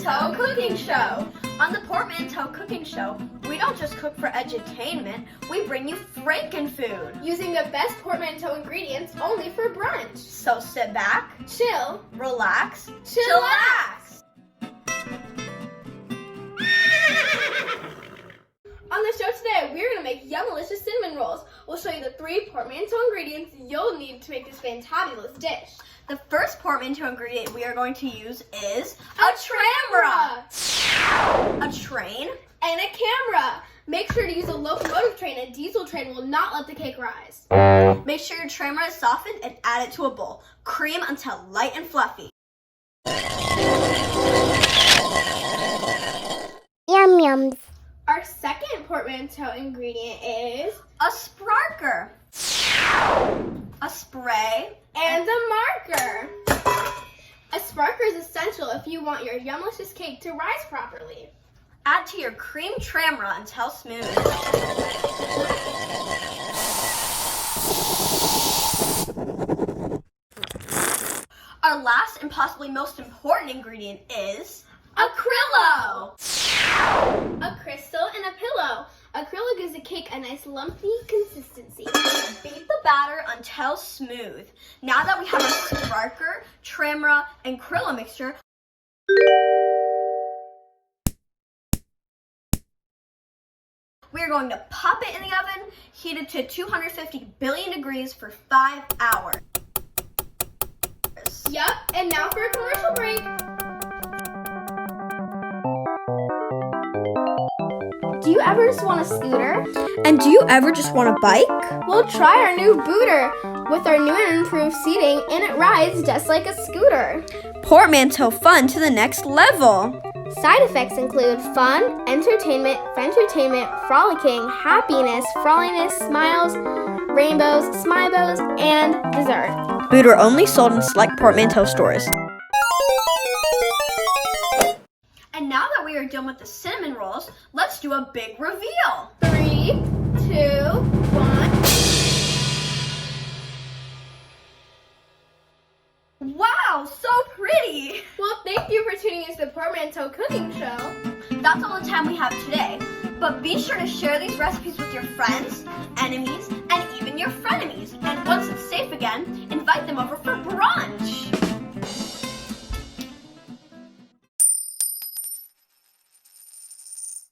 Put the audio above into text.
Portmanteau Cooking Show. On the Portmanteau Cooking Show, we don't just cook for edutainment, we bring you frankenfood. Using the best portmanteau ingredients only for brunch. So sit back, Chill, relax, chillax. On the show today, we're going to make yum-delicious cinnamon rolls. We'll show you the 3 portmanteau ingredients you'll need to make this fantabulous dish. The first portmanteau ingredient we are going to use is a tramra. A train And a camera. Make sure to use a locomotive train. A diesel train will not let the cake rise. Make sure your tramra is softened and add it to a bowl. Cream until light and fluffy. Yum yums. Our second portmanteau ingredient is A sparker. A spray. and a marker. A sparker is essential if you want your yumlicious cake to rise properly. Add to your cream tramra until smooth. Our last and possibly most important ingredient is acrylo. A crystal and a pillow. Acrylic gives the cake a nice lumpy consistency. Beat the batter until smooth. Now that we have our sparker, tramra, and acrylo mixture, we're going to pop it in the oven, heat it to 250 billion degrees for 5 hours. Yup, and now for a commercial break. Do you ever just want a scooter? And do you ever just want a bike? We'll try our new booter with our new and improved seating, and it rides just like a scooter. Portmanteau fun to the next level. Side effects include fun, entertainment, fentertainment, frolicking, happiness, frolliness, smiles, rainbows, smibos, and dessert. Booter only sold in select Portmanteau stores. And now that we are done with the cinnamon rolls, let's do a big reveal. 3, 2, 1. Wow, so pretty! Well, thank you for tuning into the Portmanteau Cooking Show. That's all the time we have today. But be sure to share these recipes with your friends, enemies, and even your frenemies. And once it's safe again, invite them over for brunch.